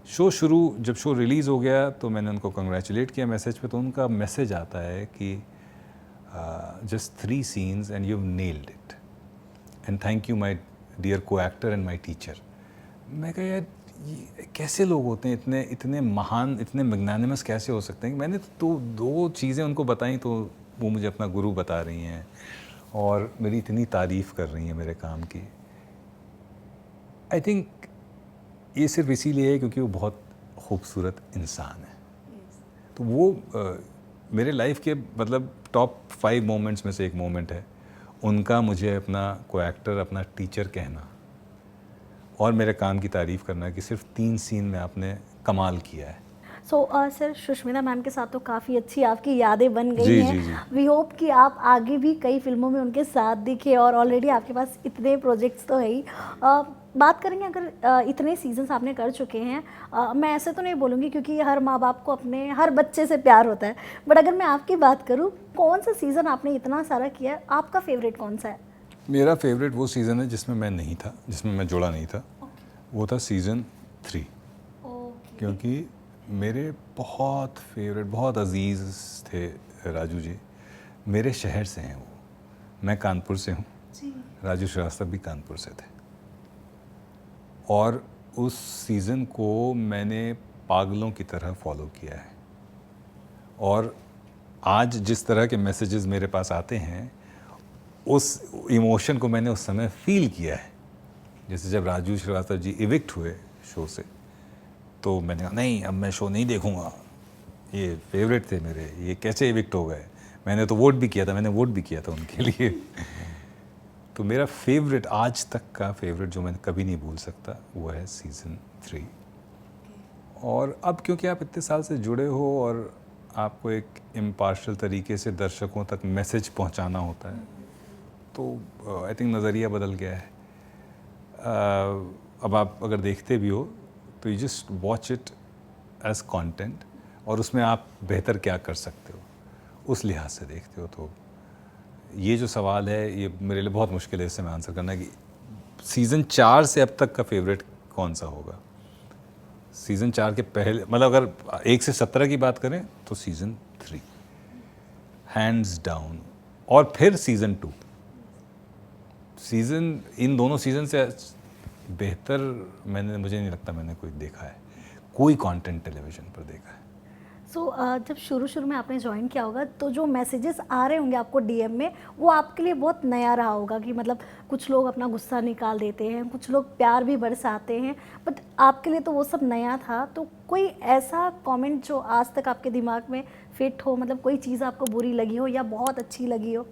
जब शो रिलीज़ हो गया तो मैंने उनको कंग्रेचुलेट किया मैसेज पे, तो उनका मैसेज आता है कि just 3 scenes and you have nailed it and thank you my dear co-actor and my teacher. मैं कहा यार ये कैसे लोग होते हैं, इतने महान, इतने मैग्नानिमस कैसे हो सकते हैं? मैंने तो 2 चीज़ें उनको बताई तो वो मुझे अपना गुरु बता रही हैं और मेरी इतनी तारीफ़ कर रही हैं मेरे काम की। आई थिंक ये सिर्फ इसीलिए है क्योंकि वो बहुत खूबसूरत इंसान है। तो वो मेरे लाइफ के मतलब टॉप 5 मोमेंट्स में से एक मोमेंट है उनका, मुझे अपना को एक्टर, अपना टीचर कहना और मेरे काम की तारीफ़ करना कि सिर्फ 3 सीन में आपने कमाल किया है। सो सर सुष्मिता मैम के साथ तो काफ़ी अच्छी आपकी यादें बन गई जी, हैं। जी, जी। वी होप कि आप आगे भी कई फिल्मों में उनके साथ दिखे, और ऑलरेडी आपके पास इतने प्रोजेक्ट्स तो है ही। बात करेंगे, अगर इतने सीजन्स आपने कर चुके हैं, मैं ऐसे तो नहीं बोलूँगी क्योंकि हर माँ बाप को अपने हर बच्चे से प्यार होता है, बट अगर मैं आपकी बात करूँ, कौन सा सीज़न आपने इतना सारा किया है, आपका फेवरेट कौन सा है? मेरा फेवरेट वो सीज़न है जिसमें मैं नहीं था, जिसमें मैं जुड़ा नहीं था। वो था सीज़न 3, क्योंकि मेरे बहुत फेवरेट, बहुत अजीज़ थे राजू जी। मेरे शहर से हैं वो, मैं कानपुर से हूँ, राजू श्रीवास्तव भी कानपुर से थे। और उस सीज़न को मैंने पागलों की तरह फॉलो किया है, और आज जिस तरह के मैसेजेस मेरे पास आते हैं, उस इमोशन को मैंने उस समय फील किया है। जैसे जब राजू श्रीवास्तव जी इविक्ट हुए शो से, तो मैंने कहा नहीं, अब मैं शो नहीं देखूंगा, ये फेवरेट थे मेरे, ये कैसे इविक्ट हो गए। मैंने तो वोट भी किया था, मैंने वोट भी किया था उनके लिए। तो मेरा फेवरेट, आज तक का फेवरेट, जो मैं कभी नहीं भूल सकता, वो है सीज़न 3। और अब क्योंकि आप इतने साल से जुड़े हो और आपको एक इम्पार्शल तरीके से दर्शकों तक मैसेज पहुंचाना होता है, तो आई थिंक नज़रिया बदल गया है। अब आप अगर देखते भी हो तो you just watch it as content, और उसमें आप बेहतर क्या कर सकते हो उस लिहाज से देखते हो। तो ये जो सवाल है, ये मेरे लिए बहुत मुश्किल है इससे मैं आंसर करना, कि सीज़न 4 से अब तक का फेवरेट कौन सा होगा। सीज़न 4 के पहले, मतलब अगर 1 से 17 की बात करें तो सीज़न 3 हैंड्स डाउन, और फिर सीज़न 2। सीज़न, इन दोनों सीज़न से बेहतर मुझे नहीं लगता मैंने कोई देखा है, कोई कंटेंट टेलीविज़न पर देखा है। सो जब शुरू में आपने ज्वाइन किया होगा, तो जो मैसेजेस आ रहे होंगे आपको डीएम में, वो आपके लिए बहुत नया रहा होगा, कि मतलब कुछ लोग अपना गुस्सा निकाल देते हैं, कुछ लोग प्यार भी बरसाते हैं, बट आपके लिए तो वो सब नया था। तो कोई ऐसा कमेंट जो आज तक आपके दिमाग में फिट हो, मतलब कोई चीज़ आपको बुरी लगी हो या बहुत अच्छी लगी हो?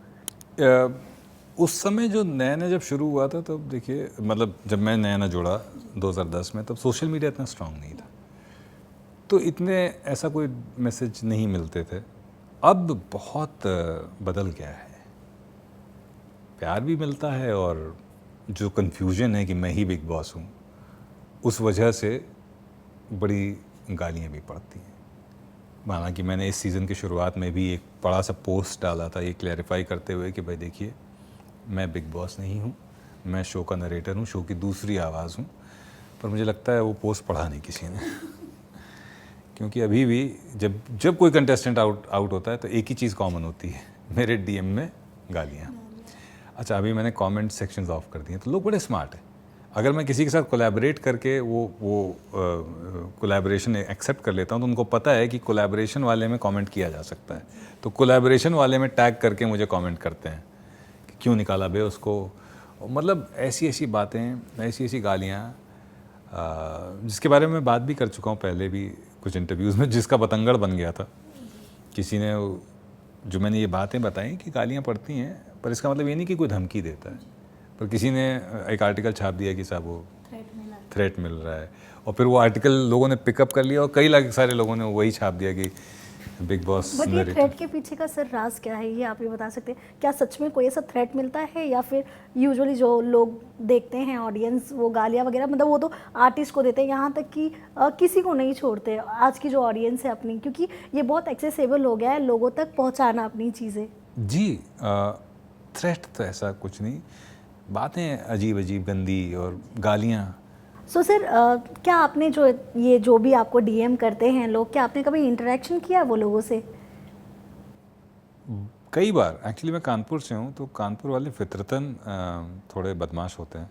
उस समय जो नया नया जब शुरू हुआ था, तब देखिए, मतलब जब मैं नया नया जुड़ा 2010 में, तब सोशल मीडिया इतना स्ट्रांग नहीं था, तो इतने ऐसा कोई मैसेज नहीं मिलते थे। अब बहुत बदल गया है, प्यार भी मिलता है, और जो कन्फ्यूजन है कि मैं ही बिग बॉस हूँ, उस वजह से बड़ी गालियाँ भी पड़ती हैं। माना कि मैंने इस सीज़न की शुरुआत में भी एक बड़ा सा पोस्ट डाला था, ये क्लैरिफाई करते हुए कि भाई देखिए, मैं बिग बॉस नहीं हूँ, मैं शो का नरेटर हूँ, शो की दूसरी आवाज़ हूँ। पर मुझे लगता है वो पोस्ट पढ़ा नहीं किसी ने। क्योंकि अभी भी जब कोई कंटेस्टेंट आउट होता है, तो एक ही चीज़ कॉमन होती है, मेरे डीएम में गालियाँ। अच्छा, अभी मैंने कमेंट सेक्शंस ऑफ कर दिए, तो लोग बड़े स्मार्ट हैं। अगर मैं किसी के साथ कोलैबोरेट करके वो कोलैबोरेशन एक्सेप्ट कर लेता हूँ, तो उनको पता है कि कोलैबोरेशन वाले में कमेंट किया जा सकता है, तो कोलैबोरेशन वाले में टैग करके मुझे कमेंट करते हैं कि क्यों निकाला बे उसको। मतलब ऐसी ऐसी बातें, ऐसी ऐसी गालियाँ, जिसके बारे में मैं बात भी कर चुका हूँ पहले भी कुछ इंटरव्यूज़ में, जिसका बतंगड़ बन गया था। किसी ने, जो मैंने ये बातें बताई कि गालियाँ पड़ती हैं, पर इसका मतलब ये नहीं कि कोई धमकी देता है, पर किसी ने एक आर्टिकल छाप दिया कि साहब वो थ्रेट मिल रहा है, और फिर वो आर्टिकल लोगों ने पिकअप कर लिया, और कई सारे लोगों ने वही छाप दिया कि बिग बॉस। बट ये थ्रेट के पीछे का सर राज क्या है, ये आप ये बता सकते हैं? क्या सच में कोई ऐसा थ्रेट मिलता है, या फिर यूजुअली जो लोग देखते हैं ऑडियंस, वो गालियाँ वगैरह, मतलब वो तो आर्टिस्ट को देते हैं, यहाँ तक कि किसी को नहीं छोड़ते आज की जो ऑडियंस है अपनी, क्योंकि ये बहुत एक्सेसिबल हो गया है लोगों तक पहुँचाना अपनी चीज़ें। जी, थ्रेट तो ऐसा कुछ नहीं, बातें अजीब अजीब गंदी और गालियाँ। सो सर, क्या आपने जो भी आपको डीएम करते हैं लोग, क्या आपने कभी इंटरेक्शन किया वो लोगों से? कई बार। एक्चुअली मैं कानपुर से हूँ, तो कानपुर वाले फितरतन थोड़े बदमाश होते हैं,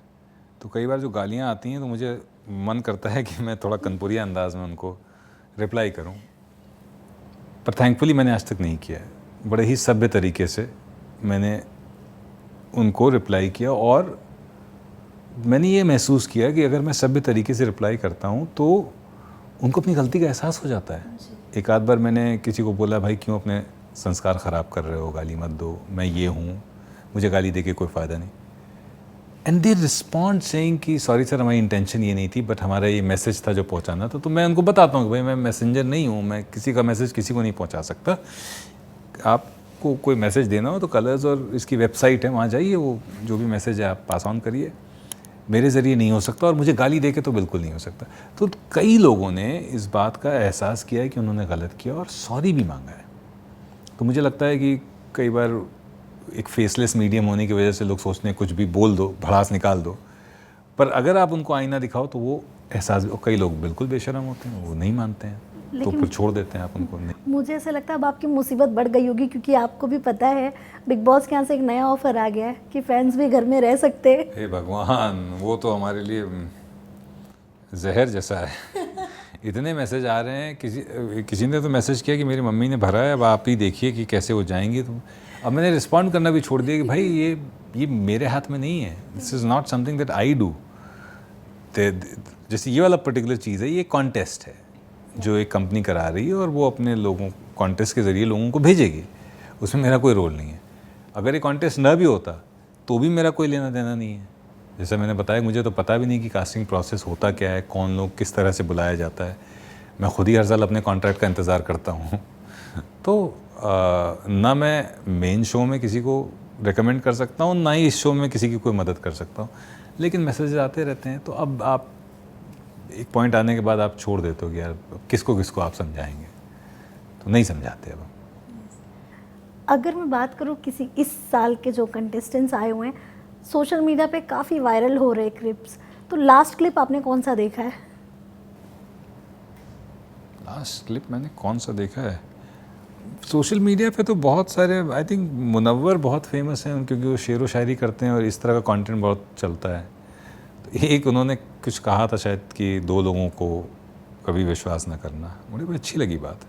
तो कई बार जो गालियाँ आती हैं, तो मुझे मन करता है कि मैं थोड़ा कनपुरिया अंदाज में उनको रिप्लाई करूँ, पर थैंकफुली मैंने आज तक नहीं किया है। बड़े ही सभ्य तरीके से मैंने उनको रिप्लाई किया, और मैंने ये महसूस किया कि अगर मैं सभ्य तरीके से रिप्लाई करता हूँ, तो उनको अपनी गलती का एहसास हो जाता है। एक आध बार मैंने किसी को बोला, भाई क्यों अपने संस्कार ख़राब कर रहे हो, गाली मत दो, मैं ये हूँ, मुझे गाली दे के कोई फ़ायदा नहीं। एंड दे रिस्पॉन्ड सेइंग कि सॉरी सर, हमारी इंटेंशन ये नहीं थी, बट हमारा ये मैसेज था जो पहुंचाना था। तो मैं उनको बताता हूँ कि भाई मैं मैसेंजर नहीं हूँ, मैं किसी का मैसेज किसी को नहीं पहुंचा सकता। आपको कोई मैसेज देना हो तो कलर्स और इसकी वेबसाइट है, वहाँ जाइए, वो जो भी मैसेज है आप पास ऑन करिए। मेरे ज़रिए नहीं हो सकता, और मुझे गाली दे के तो बिल्कुल नहीं हो सकता। तो कई लोगों ने इस बात का एहसास किया है कि उन्होंने गलत किया और सॉरी भी मांगा है। तो मुझे लगता है कि कई बार एक फेसलेस मीडियम होने की वजह से लोग सोचते हैं कुछ भी बोल दो, भड़ास निकाल दो, पर अगर आप उनको आईना दिखाओ तो वो एहसास भी। कई लोग बिल्कुल बेशरम होते हैं, वो नहीं मानते हैं, तो फिर छोड़ देते हैं आप उनको। नहीं, मुझे ऐसे लगता है अब आपकी मुसीबत बढ़ गई होगी, क्योंकि आपको भी पता है बिग बॉस के यहाँ से एक नया ऑफर आ गया है कि फैंस भी घर में रह सकते हैं। हे भगवान, वो तो हमारे लिए जहर जैसा है। इतने मैसेज आ रहे हैं, किसी ने तो मैसेज किया कि मेरी मम्मी ने भरा है, अब आप ही देखिए कि कैसे वो जाएंगी। तो अब मैंने रिस्पॉन्ड करना भी छोड़ दिया कि भाई ये मेरे हाथ में नहीं है, this is not something that I do. जैसे ये वाला पर्टिकुलर चीज़ है, ये कॉन्टेस्ट है जो एक कंपनी करा रही है, और वो अपने लोगों कॉन्टेस्ट के ज़रिए लोगों को भेजेगी, उसमें मेरा कोई रोल नहीं है। अगर ये कॉन्टेस्ट ना भी होता तो भी मेरा कोई लेना देना नहीं है। जैसा मैंने बताया, मुझे तो पता भी नहीं कि कास्टिंग प्रोसेस होता क्या है, कौन लोग किस तरह से बुलाया जाता है। मैं खुद ही हर साल अपने कॉन्ट्रैक्ट का इंतज़ार करता हूँ। तो ना मैं मेन शो में किसी को रेकमेंड कर सकता हूँ, ना ही इस शो में किसी की कोई मदद कर सकता हूँ, लेकिन मैसेज आते रहते हैं। तो अब आप एक पॉइंट आने के बाद आप छोड़ देते हो कि यार किसको आप समझाएंगे, तो नहीं समझाते अब। अगर मैं बात करूँ किसी इस साल के जो कंटेस्टेंट्स आए हुए हैं, सोशल मीडिया पे काफ़ी वायरल हो रहे क्लिप्स, तो लास्ट क्लिप आपने कौन सा देखा है? लास्ट क्लिप मैंने कौन सा देखा है? सोशल मीडिया पे तो बहुत सारे, आई थिंक मुनव्वर बहुत फेमस हैं क्योंकि वो शेर व शायरी करते हैं और इस तरह का कंटेंट बहुत चलता है। तो एक उन्होंने कुछ कहा था शायद कि 2 लोगों को कभी विश्वास ना करना, मुझे बड़ी अच्छी लगी बात।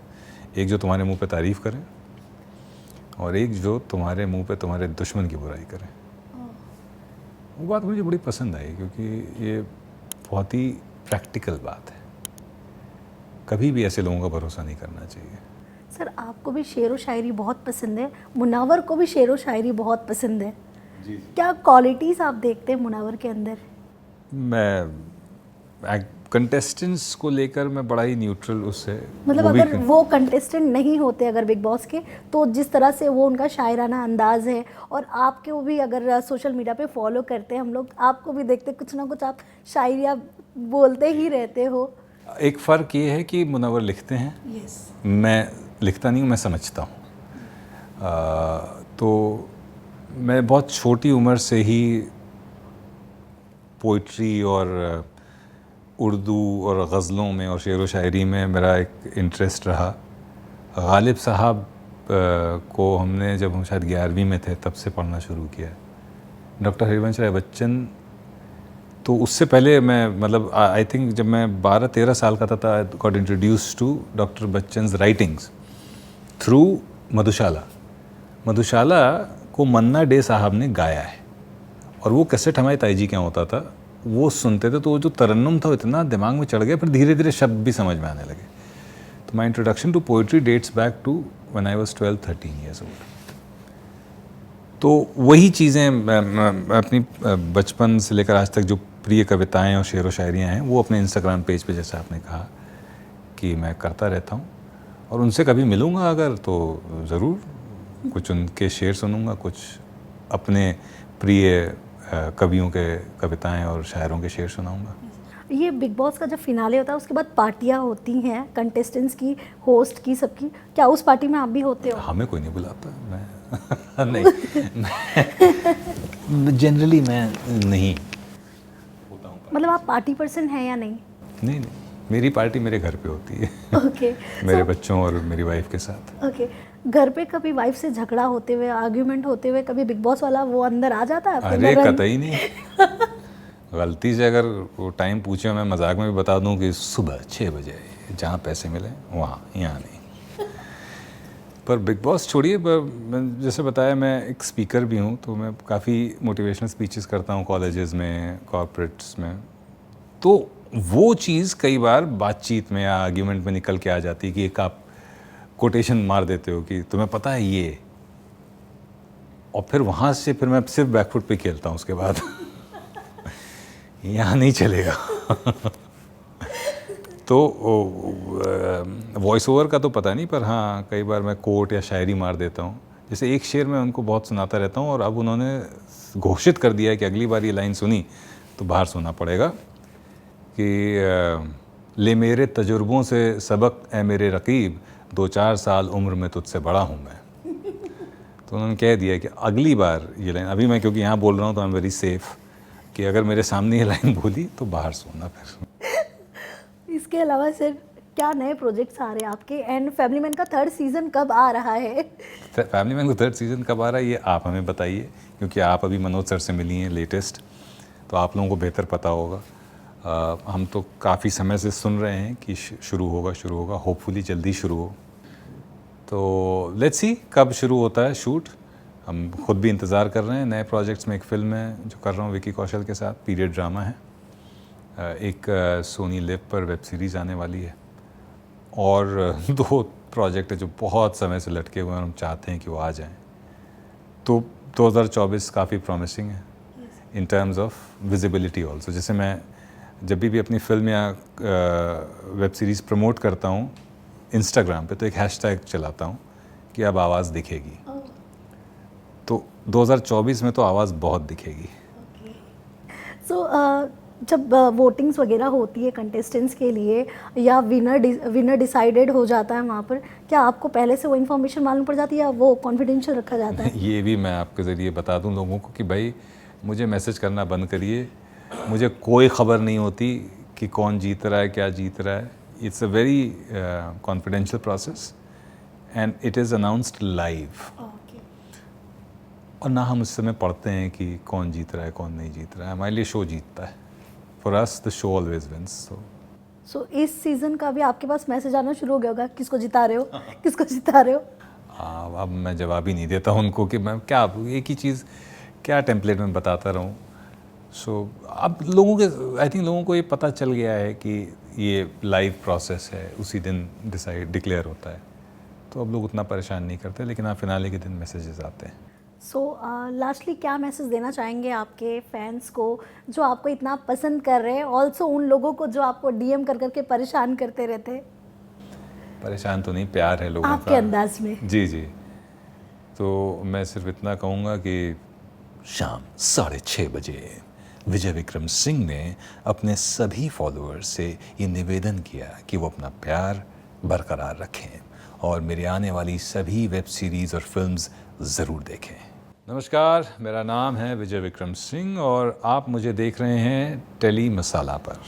एक जो तुम्हारे मुंह पे तारीफ़ करे, और एक जो तुम्हारे मुंह पे तुम्हारे दुश्मन की बुराई करे। वो बात मुझे बड़ी पसंद आई, क्योंकि ये बहुत ही प्रैक्टिकल बात है। कभी भी ऐसे लोगों का भरोसा नहीं करना चाहिए। सर, आपको भी शेर व शायरी बहुत पसंद है, मुनावर को भी शेर व शायरी बहुत पसंद है। जी। क्या क्वालिटीज़ आप देखते हैं मुनावर के अंदर? मैं कंटेस्टेंट्स को लेकर मैं बड़ा ही न्यूट्रल उससे, मतलब वो भी अगर वो कंटेस्टेंट नहीं होते अगर बिग बॉस के, तो जिस तरह से वो उनका शायराना अंदाज है, और आपके वो भी अगर सोशल मीडिया पे फॉलो करते हैं हम लोग, आपको भी देखते कुछ ना कुछ आप शायरियाँ बोलते ही रहते हो। एक फ़र्क ये है कि मुनव्वर लिखते हैं, मैं लिखता नहीं हूँ, मैं समझता हूँ। तो मैं बहुत छोटी उम्र से ही पोइट्री और उर्दू और गज़लों में और शेर व शायरी में मेरा एक इंटरेस्ट रहा। गालिब साहब को हमने, जब हम शायद 11वीं में थे, तब से पढ़ना शुरू किया। डॉक्टर हरिवंश राय बच्चन तो उससे पहले मैं, मतलब आई थिंक जब मैं 12-13 साल का था, I got introduce to doctor Bachchan's writings through Madhushala. Madhushala को मन्ना डे साहब ने गाया है, और वो कैसेट हमारे ताई जी के यहाँ होता था, वो सुनते थे, तो वो जो तरन्नुम था वो इतना दिमाग में चढ़ गया, फिर धीरे धीरे शब्द भी समझ में आने लगे। तो my introduction to poetry dates back to when I was 12-13 years old. तो वही चीज़ें मैं अपनी बचपन से लेकर आज तक जो प्रिय कविताएं और शेर व शायरियाँ हैं, वो अपने इंस्टाग्राम पेज पे, जैसा आपने कहा, कि मैं करता रहता हूँ। और उनसे कभी मिलूँगा अगर, तो ज़रूर कुछ उनके शेर सुनूँगा, कुछ अपने प्रिय कवियों के कविताएं और शायरों के शेर सुनाऊँगा। ये बिग बॉस का जब फिनाले होता है उसके बाद पार्टियाँ होती हैं कंटेस्टेंट्स की, होस्ट की, सबकी, क्या उस पार्टी में आप भी होते हो? हमें कोई नहीं बुलाता, मैं नहीं, जनरली मैं नहीं होता हूँ। मतलब आप पार्टी पर्सन हैं या नहीं? नहीं, मेरी पार्टी मेरे घर पे होती है। ओके। मेरे बच्चों और मेरी वाइफ के साथ। ओके। घर पे कभी वाइफ से झगड़ा होते हुए, आर्ग्यूमेंट होते हुए, कभी बिग बॉस वाला वो अंदर आ जाता है आपके अरे अंदर? कतई नहीं। गलती से अगर वो टाइम पूछे, मैं मजाक में भी बता दूं कि सुबह 6 बजे जहाँ पैसे मिले वहाँ, यहाँ नहीं। पर बिग बॉस छोड़िए, मैं जैसे बताया, मैं एक स्पीकर भी हूँ, तो मैं काफ़ी मोटिवेशनल स्पीचेस करता हूँ कॉलेजेस में, कॉर्पोरेट्स में। तो वो चीज़ कई बार बातचीत में या आर्ग्यूमेंट में निकल के आ जाती है कि एक आप कोटेशन मार देते हो कि तुम्हें पता है ये, और फिर वहाँ से फिर मैं सिर्फ बैकफुट पे खेलता हूँ उसके बाद। यहाँ नहीं चलेगा। तो वॉइस ओवर का तो पता नहीं, पर हाँ कई बार मैं कोट या शायरी मार देता हूँ। जैसे एक शेर मैं उनको बहुत सुनाता रहता हूँ और अब उन्होंने घोषित कर दिया है कि अगली बार ये लाइन सुनी तो बाहर सुनना पड़ेगा कि ले मेरे तजुर्बों से सबक ए मेरे रकीब, 2-4 साल उम्र में तुझसे बड़ा हूँ मैं। तो उन्होंने कह दिया कि अगली बार ये लाइन, अभी मैं क्योंकि यहाँ बोल रहा हूँ तो आई एम वेरी सेफ, कि अगर मेरे सामने ये लाइन बोली तो बाहर सुनना फिर। इसके अलावा सर क्या नए प्रोजेक्ट्स आ रहे हैं आपके, एंड फैमिली मैन का 3rd सीजन कब आ रहा है? फैमिली मैन का 3rd सीज़न कब आ रहा है ये आप हमें बताइए, क्योंकि आप अभी मनोज सर से मिली हैं लेटेस्ट, तो आप लोगों को बेहतर पता होगा। हम तो काफ़ी समय से सुन रहे हैं कि शुरू होगा, होपफुली जल्दी शुरू हो। तो लेट्स सी कब शुरू होता है शूट। हम खुद भी इंतज़ार कर रहे हैं। नए प्रोजेक्ट्स में एक फ़िल्म है जो कर रहा हूँ विकी कौशल के साथ, पीरियड ड्रामा है। एक सोनी लिव पर वेब सीरीज़ आने वाली है, और 2 प्रोजेक्ट है जो बहुत समय से लटके हुए हैं और हम चाहते हैं कि वो आ जाएं। तो 2024 काफ़ी प्रॉमिसिंग है in terms of visibility also. जैसे मैं जब भी अपनी फिल्म या वेब सीरीज़ प्रमोट करता हूँ इंस्टाग्राम पे, तो एक हैशटैग चलाता हूँ कि अब आवाज़ दिखेगी। तो 2024 में तो आवाज़ बहुत दिखेगी। सो जब वोटिंग्स वगैरह होती है कंटेस्टेंट्स के लिए या विनर डिसाइडेड हो जाता है वहाँ पर, क्या आपको पहले से वो इन्फॉर्मेशन मालूम पड़ जाती है या वो कॉन्फिडेंशियल रखा जाता है? ये भी मैं आपके ज़रिए बता दूं लोगों को कि भाई मुझे मैसेज करना बंद करिए, मुझे कोई ख़बर नहीं होती कि कौन जीत रहा है, क्या जीत रहा है। It's a very confidential process and it is announced live. और ना हम उस समय पढ़ते हैं कि कौन जीत रहा है कौन नहीं जीत रहा है। हमारे लिए शो जीतता है। For us the show always wins. So इस सीज़न का भी आपके पास मैसेज आना शुरू हो गया होगा, किसको जिता रहे हो, किसको जिता रहे हो? हाँ, अब मैं जवाब ही नहीं देता उनको कि मैं क्या एक ही चीज़ क्या टेम्पलेट में बताता रहूँ। सो अब लोगों के आई थिंक लोगों को ये पता चल गया है कि ये लाइव प्रोसेस है, उसी दिन डिक्लेयर होता है, तो अब लोग उतना परेशान नहीं करते। लेकिन हाँ, फिनाले के दिन मैसेजेस आते हैं। सो लास्टली क्या मैसेज देना चाहेंगे आपके फैंस को जो आपको इतना पसंद कर रहे हैं, ऑल्सो उन लोगों को जो आपको डीएम कर करके परेशान करते रहते हैं? परेशान तो नहीं, प्यार है लोगों आपके का। अंदाज में। जी जी। तो मैं सिर्फ इतना कहूँगा कि शाम 6:30 बजे विजय विक्रम सिंह ने अपने सभी फॉलोअर्स से ये निवेदन किया कि वो अपना प्यार बरकरार रखें और मेरे आने वाली सभी वेब सीरीज़ और फिल्म्स ज़रूर देखें। नमस्कार, मेरा नाम है विजय विक्रम सिंह और आप मुझे देख रहे हैं टेली मसाला पर।